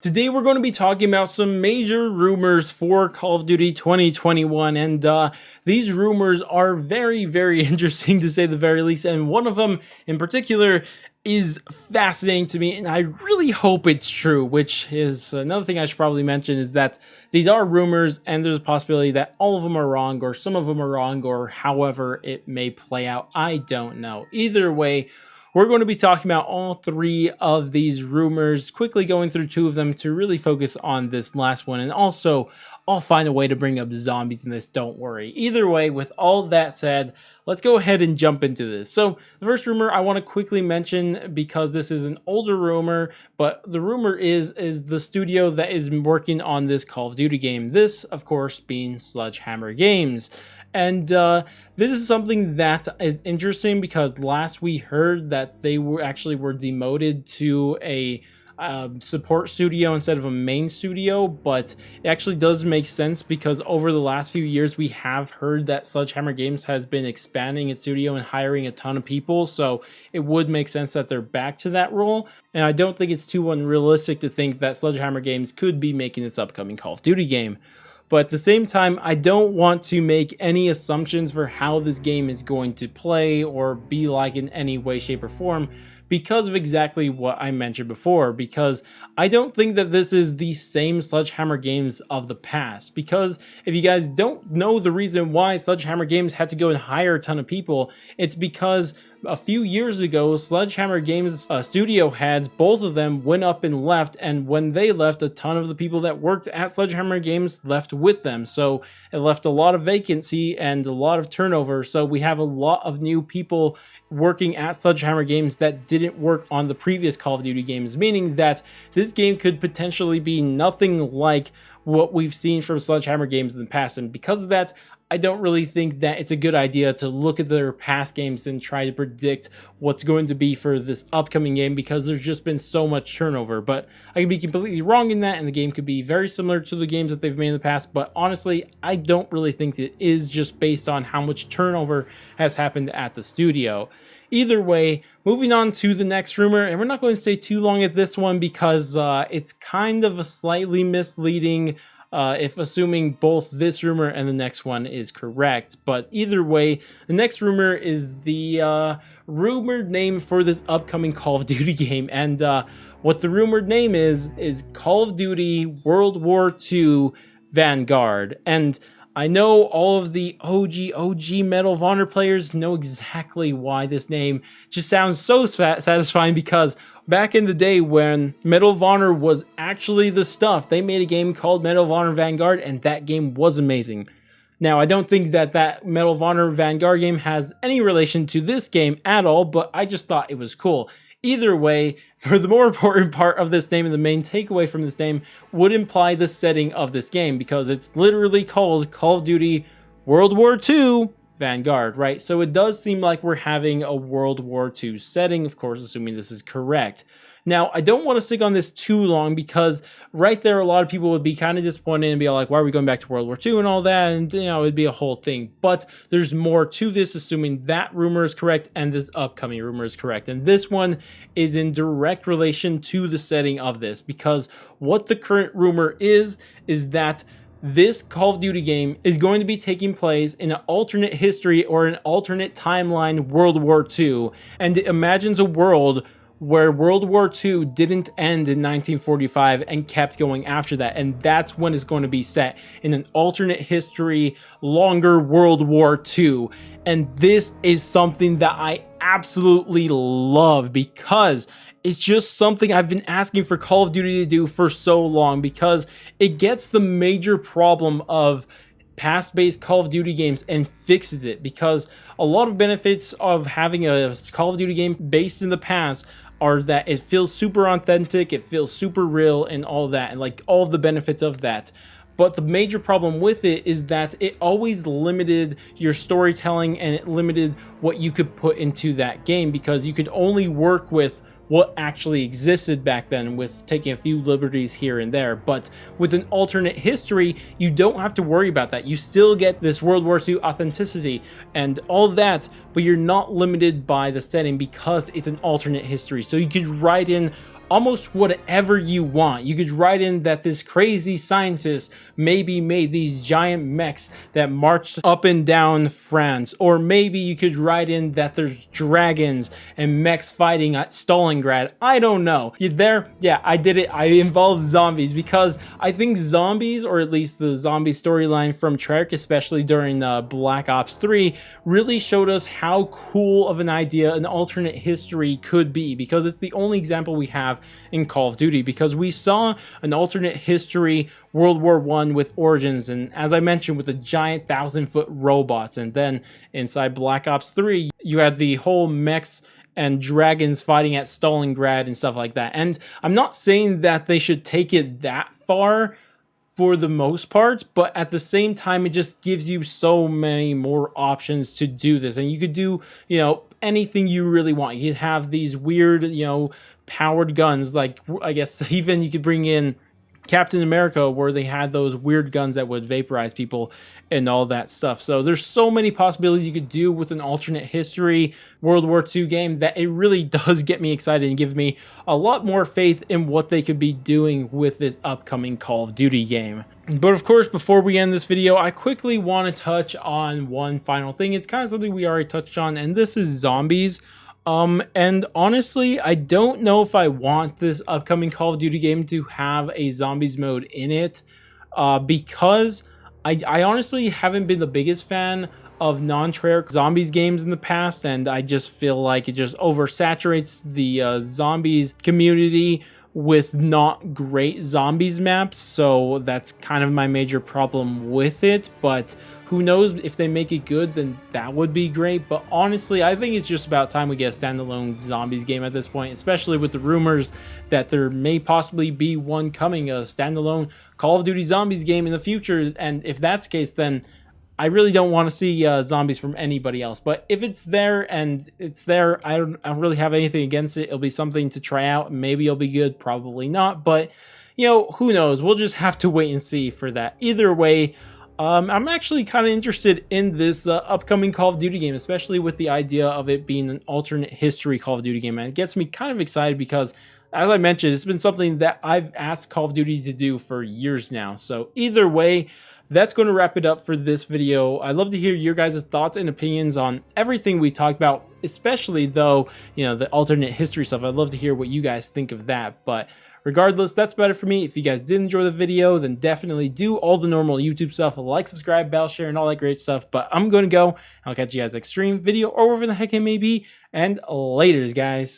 Today we're going to be talking about some major rumors for Call of Duty 2021, and these rumors are very interesting to say the very least, and one of them in particular is fascinating to me, and I really hope it's true, which is another thing I should probably mention, is that these are rumors, and there's a possibility that all of them are wrong, or some of them are wrong, or however it may play out. I don't know. Either way, we're going to be talking about all three of these rumors, quickly going through two of them to really focus on this last one. And also, I'll find a way to bring up zombies in this, don't worry. Either way, with all that said, let's go ahead and jump into this. So, the first rumor I want to quickly mention, because this is an older rumor, but the rumor is the studio that is working on this Call of Duty game. This, of course, being Sledgehammer Games. And this is something that is interesting because last we heard that they were demoted to a support studio instead of a main studio, but it actually does make sense because over the last few years we have heard that Sledgehammer Games has been expanding its studio and hiring a ton of people, so it would make sense that they're back to that role. And I don't think it's too unrealistic to think that Sledgehammer Games could be making this upcoming Call of Duty game. But at the same time, I don't want to make any assumptions for how this game is going to play or be like in any way, shape, or form because of exactly what I mentioned before, because I don't think that this is the same Sledgehammer Games of the past. Because if you guys don't know the reason why Sledgehammer Games had to go and hire a ton of people, it's because a few years ago, Sledgehammer Games studio heads, both of them went up and left, and when they left, a ton of the people that worked at Sledgehammer Games left with them, so it left a lot of vacancy and a lot of turnover, so we have a lot of new people working at Sledgehammer Games that didn't work on the previous Call of Duty games, meaning that this game could potentially be nothing like what we've seen from Sledgehammer Games in the past, and because of that, I don't really think that it's a good idea to look at their past games and try to predict what's going to be for this upcoming game because there's just been so much turnover. But I could be completely wrong in that, and the game could be very similar to the games that they've made in the past. But honestly, I don't really think it is, just based on how much turnover has happened at the studio. Either way, moving on to the next rumor, and we're not going to stay too long at this one because it's kind of a slightly misleading if assuming both this rumor and the next one is correct. But either way, the next rumor is the rumored name for this upcoming Call of Duty game. And what the rumored name is Call of Duty World War II Vanguard. And I know all of the OG Medal of Honor players know exactly why this name just sounds so satisfying, because back in the day when Medal of Honor was actually the stuff, they made a game called Medal of Honor Vanguard, and that game was amazing. Now, I don't think that Medal of Honor Vanguard game has any relation to this game at all, but I just thought it was cool. Either way, for the more important part of this name, and the main takeaway from this name would imply the setting of this game, because it's literally called Call of Duty World War II Vanguard, right? So it does seem like we're having a World War II setting, of course, assuming this is correct. Now, I don't want to stick on this too long, because right there, a lot of people would be kind of disappointed and be like, why are we going back to World War II and all that? And, you know, it'd be a whole thing. But there's more to this, assuming that rumor is correct and this upcoming rumor is correct. And this one is in direct relation to the setting of this, because what the current rumor is that this Call of Duty game is going to be taking place in an alternate history or an alternate timeline World War II, and it imagines a world where World War II didn't end in 1945 and kept going after that, and that's when it's going to be set, in an alternate history, longer World War II. And this is something that I absolutely love, because it's just something I've been asking for Call of Duty to do for so long, because it gets the major problem of past-based Call of Duty games and fixes it, because a lot of benefits of having a Call of Duty game based in the past are that it feels super authentic, it feels super real, and all that, and like all of the benefits of that. But the major problem with it is that it always limited your storytelling, and it limited what you could put into that game, because you could only work with what actually existed back then, with taking a few liberties here and there. But with an alternate history, you don't have to worry about that. You still get this World War II authenticity and all that, but you're not limited by the setting because it's an alternate history. So you could write in almost whatever you want. You could write in that this crazy scientist maybe made these giant mechs that marched up and down France, or maybe you could write in that there's dragons and mechs fighting at Stalingrad. I don't know. You there? Yeah, I did it. I involved zombies because I think zombies, or at least the zombie storyline from Treyarch, especially during Black Ops 3, really showed us how cool of an idea an alternate history could be, because it's the only example we have in Call of Duty, because we saw an alternate history World War I with Origins, and as I mentioned, with the giant 1,000-foot robots, and then inside Black Ops 3 you had the whole mechs and dragons fighting at Stalingrad and stuff like that. And I'm not saying that they should take it that far for the most part, but at the same time, it just gives you so many more options to do this, and you could do, you know, anything you really want. You could have these weird, you know, powered guns, like I guess even you could bring in Captain America, where they had those weird guns that would vaporize people and all that stuff. So there's so many possibilities you could do with an alternate history World War II game that it really does get me excited and give me a lot more faith in what they could be doing with this upcoming Call of Duty game. But of course, before we end this video, I quickly want to touch on one final thing. It's kind of something we already touched on, and this is zombies. And honestly, I don't know if I want this upcoming Call of Duty game to have a zombies mode in it, because I honestly haven't been the biggest fan of non-Treyarch zombies games in the past, and I just feel like it just oversaturates the zombies community with not great zombies maps. So that's kind of my major problem with it, but who knows, if they make it good, then that would be great. But honestly, I think it's just about time we get a standalone zombies game at this point, especially with the rumors that there may possibly be one coming, a standalone Call of Duty zombies game in the future. And if that's the case, then I really don't want to see zombies from anybody else. But if it's there and it's there, I don't really have anything against it. It'll be something to try out. Maybe it'll be good, probably not. But, you know, who knows? We'll just have to wait and see for that. Either way, I'm actually kind of interested in this upcoming Call of Duty game, especially with the idea of it being an alternate history Call of Duty game. And it gets me kind of excited because, as I mentioned, it's been something that I've asked Call of Duty to do for years now. So either way, that's going to wrap it up for this video. I'd love to hear your guys' thoughts and opinions on everything we talked about, especially though, you know, the alternate history stuff. I'd love to hear what you guys think of that. But regardless, that's about it for me. If you guys did enjoy the video, then definitely do all the normal YouTube stuff, like, subscribe, bell, share, and all that great stuff. But I'm going to go. I'll catch you guys next stream, video, or wherever the heck it may be. And laters, guys.